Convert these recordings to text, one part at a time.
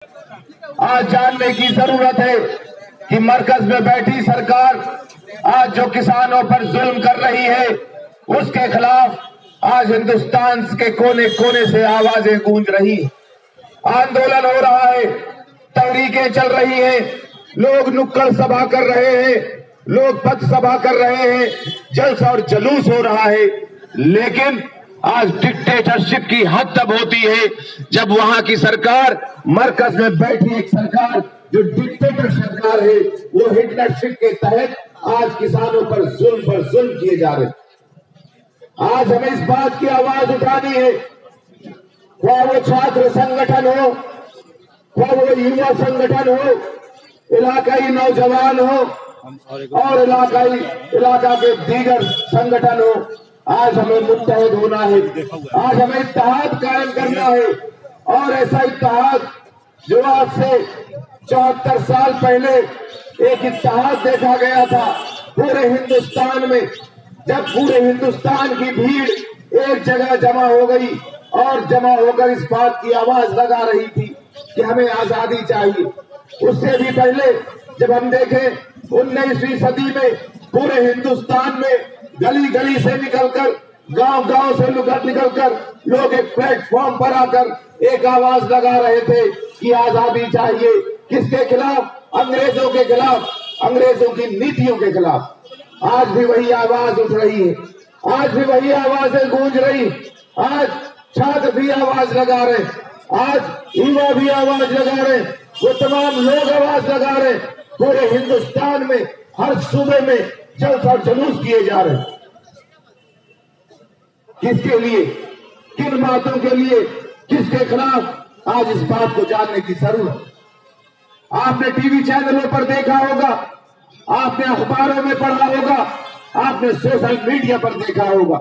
آج جاننے کی ضرورت ہے کہ مرکز میں بیٹھی سرکار آج جو کسانوں پر ظلم کر رہی ہے اس کے خلاف آج ہندوستان کے کونے کونے سے آوازیں گونج رہی ہیں، آندولن ہو رہا ہے، تحریکیں چل رہی ہیں، لوگ نکڑ سبھا کر رہے ہیں، لوگ پتھ سبھا کر رہے ہیں، جلسہ اور جلوس ہو رہا ہے، لیکن آج ڈکٹیٹرشپ کی حد تب ہوتی ہے جب وہاں کی سرکار مرکز میں بیٹھی ایک سرکار جو ڈکٹیٹر سرکار ہے وہ ہٹلرشپ کے تحت آج کسانوں پر ظلم کیے جا رہے ہیں۔ آج ہمیں اس بات کی آواز اٹھانی ہے، خواہ وہ چھاتر سنگٹھن ہو، خواہ وہ یووا سنگٹھن ہو، علاقائی نوجوان ہو اور علاقہ کے دیگر سنگٹھن ہو، آج ہمیں متحد ہونا ہے، آج ہمیں اتحاد قائم کرنا ہے، اور ایسا اتحاد جو آج سے 74 سال پہلے ایک اتحاد دیکھا گیا تھا پورے ہندوستان میں، جب پورے ہندوستان کی بھیڑ ایک جگہ جمع ہو گئی اور جمع ہو کر اس بات کی آواز لگا رہی تھی کہ ہمیں آزادی چاہیے۔ اس سے بھی پہلے جب ہم دیکھیں 19ویں صدی میں پورے ہندوستان میں گلی گلی سے نکل کر گاؤں گاؤں سے نکل کر لوگ ایک پلیٹ فارم پر آ کر ایک آواز لگا رہے تھے کہ آزادی چاہیے، کس کے خلاف؟ انگریزوں کے خلاف، انگریزوں کی نیتیوں کے خلاف۔ آج بھی وہی آواز اٹھ رہی ہے، آج بھی وہی آوازیں گونج رہی، آج چھاتر بھی آواز لگا رہے، آج یووا بھی آواز لگا رہے، وہ تمام لوگ آواز لگا رہے، پورے ہندوستان میں ہر صوبے میں جلسہ اور جلوس کیے جا رہے ہیں۔ کس کے لیے؟ کن باتوں کے لیے؟ کس کے خلاف؟ آج اس بات کو جاننے کی ضرورت ہے۔ آپ نے ٹی وی چینلوں پر دیکھا ہوگا، آپ نے اخباروں میں پڑھا ہوگا، آپ نے سوشل میڈیا پر دیکھا ہوگا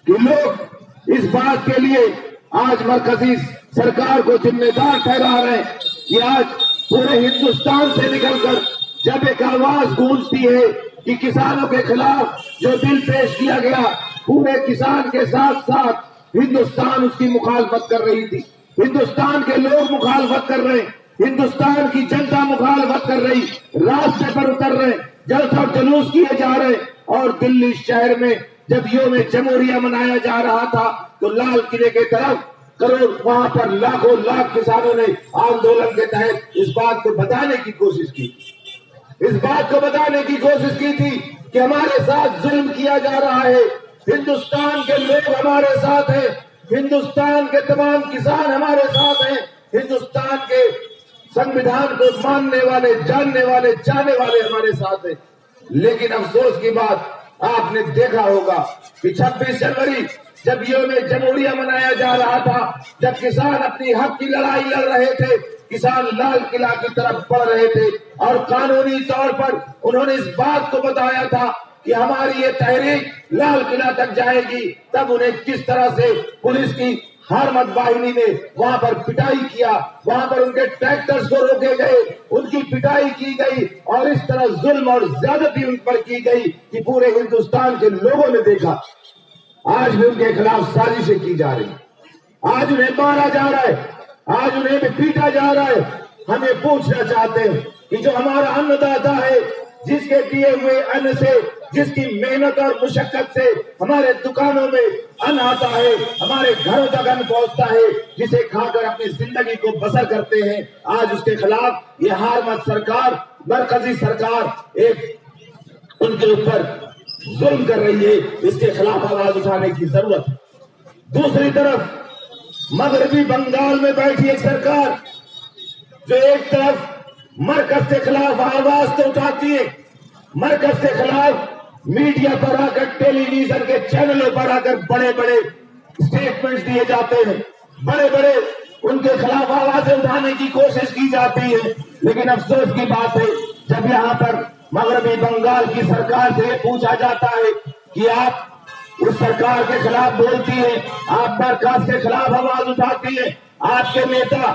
کہ لوگ اس بات کے لیے آج مرکزی سرکار کو ذمہ دار ٹھہرا رہے ہیں کہ آج پورے ہندوستان سے نکل کر جب ایک آواز گونجتی ہے کہ کسانوں کے خلاف جو بل پیش کیا گیا، پورے کسان کے ساتھ ساتھ ہندوستان اس کی مخالفت کر رہی تھی، ہندوستان کے لوگ مخالفت کر رہے ہیں، ہندوستان کی جنتا مخالفت کر رہی، راستے پر اتر رہے، جلسہ اور جلوس کیے جا رہے، اور دلی شہر میں جب یوم جمہوریہ منایا جا رہا تھا تو لال قلعے کے طرف کروڑ وہاں پر لاکھوں لاکھ کسانوں نے آندولن کے تحت اس بات کو بتانے کی کوشش کی، اس بات کو بتانے کی کوشش کی تھی کہ ہمارے ساتھ ظلم کیا جا رہا ہے، ہندوستان کے لوگ ہمارے ساتھ ہیں، ہندوستان کے تمام کسان ہمارے ساتھ ہیں، ہندوستان کے سنویدھان کو ماننے والے، جاننے والے، چاہنے والے ہمارے ساتھ ہیں۔ لیکن افسوس کی بات آپ نے دیکھا ہوگا کہ 26 جنوری جب یوم جمہوریہ منایا جا رہا تھا، جب کسان اپنی حق کی لڑائی لڑ رہے تھے، کسان لال قلعہ کی طرف بڑھ رہے تھے اور قانونی طور پر انہوں نے اس بات کو بتایا تھا کہ ہماری یہ تحریک لال قلعہ تک جائے گی، تب انہیں کس طرح سے پولیس کی ہارمد باہنی نے وہاں پر پٹائی کیا، وہاں پر ان کے ٹریکٹرز کو روکے گئے، ان کی پٹائی کی گئی اور اس طرح ظلم اور زیادتی ان پر کی گئی کہ پورے ہندوستان کے لوگوں نے دیکھا۔ آج بھی ان کے خلاف سازشیں کی جا رہی، آج انہیں مارا جا رہا ہے، آج انہیں بھی پیٹا جا رہا ہے۔ ہمیں پوچھنا چاہتے ہیں کہ جو ہمارا ان داتا ہے، جس کے دیے ہوئے ان سے، جس کی محنت اور مشقت سے ہمارے دکانوں میں ان آتا ہے، ہمارے گھروں تک ان پہنچتا ہے، جسے کھا کر اپنی زندگی کو بسر کرتے ہیں، آج اس کے خلاف یہ ہارمد سرکار، مرکزی سرکار ایک ان کے اوپر ظلم کر رہی ہے، اس کے خلاف آواز اٹھانے کی ضرورت ہے۔ دوسری طرف مغربی بنگال میں بیٹھی ایک سرکار جو ایک طرف مرکز کے خلاف آواز تو اٹھاتی ہے، مرکز کے خلاف میڈیا پر آ کر، ٹیلی ویژن کے چینلوں پر آ کر بڑے بڑے اسٹیٹمنٹس دیے جاتے ہیں، بڑے بڑے ان کے خلاف آوازیں اٹھانے کی کوشش کی جاتی ہے، لیکن افسوس کی بات ہے جب یہاں پر مغربی بنگال کی سرکار سے پوچھا جاتا ہے کہ آپ اس سرکار کے خلاف بولتی ہیں، آپ مرکز کے خلاف آواز اٹھاتی ہیں، آپ کے نیتا،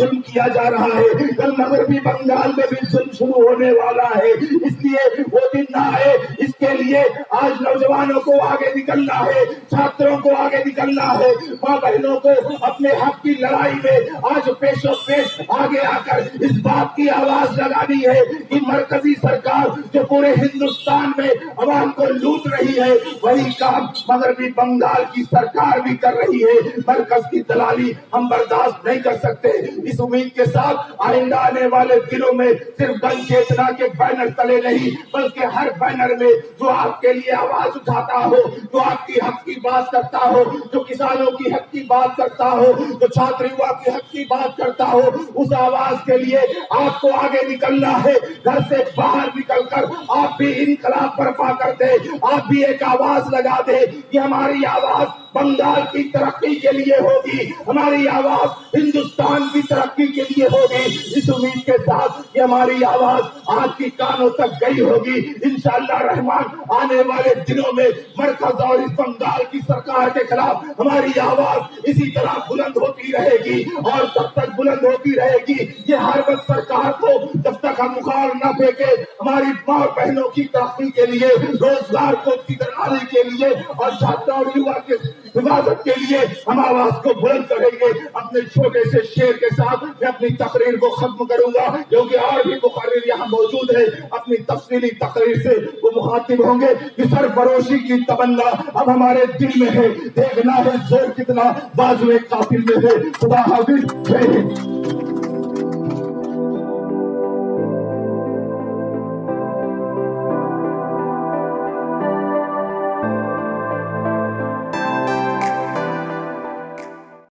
ظلم کیا جا رہا ہے، کل مغربی بنگال میں بھی ظلم شروع ہونے والا ہے، اس لیے وہ دن نہ آئے، اس کے لیے آج نوجوانوں کو آگے نکلنا ہے، چھاتروں کو آگے نکلنا ہے، ماں بہنوں کو اپنے حق کی لڑائی میں آج پیش و پیش آگے آ کر اس بات کی آواز لگانی ہے کہ مرکزی سرکار جو پورے ہندوستان میں عوام کو لوٹ رہی ہے، وہی کام مغربی بنگال کی سرکار بھی کر رہی ہے۔ مرکز کی دلالی ہم برداشت نہیں کر سکتے۔ اس امید کے ساتھ آئندہ آنے والے دنوں میں صرف جن چیتنا کے بینر تلے نہیں بلکہ ہر بینر میں جو آپ کے لیے آواز اٹھاتا ہو، جو آپ کی حق کی بات کرتا ہو، جو کسانوں کی حق کی بات کرتا ہو، جو چھاتر یوا کی حق کی بات کرتا ہو، اس آواز کے لیے آپ کو آگے نکلنا ہے۔ گھر سے باہر نکل کر آپ بھی انقلاب برپا کر دیں، آپ بھی ایک آواز لگا دیں کہ ہماری آواز بنگال کی ترقی کے لیے ہوگی، ہماری آواز ہندوستان کی ترقی کے لیے ہوگی۔ اس امید کے ساتھ کہ ہماری آواز آپ کی کانوں تک گئی ہوگی، انشاءاللہ رحمان آنے والے دنوں میں مرکز اور اس بنگال کی سرکار کے خلاف ہماری آواز اسی طرح بلند ہوتی رہے گی، اور جب تک بلند ہوتی رہے گی یہ ہر وقت سرکار کو جب تک ہم اکھاڑ نہ پھینکے، ہماری ماں بہنوں کی ترقی کے لیے، روزگار کو دلانے کے لیے اور چھاتر اور یوا کے حفاظت کے لیے ہم آواز کو بلند کریں گے۔ اپنے چھوٹے سے شعر کے ساتھ میں اپنی تقریر کو ختم کروں گا، کیونکہ اور بھی مقرر یہاں موجود ہے، اپنی تفصیلی تقریر سے وہ مخاطب ہوں گے کہ سرفروشی کی تمنا اب ہمارے دل میں ہے، دیکھنا ہے زور کتنا بازوئے قاتل میں ہے۔ خدا حافظ، جے ہند۔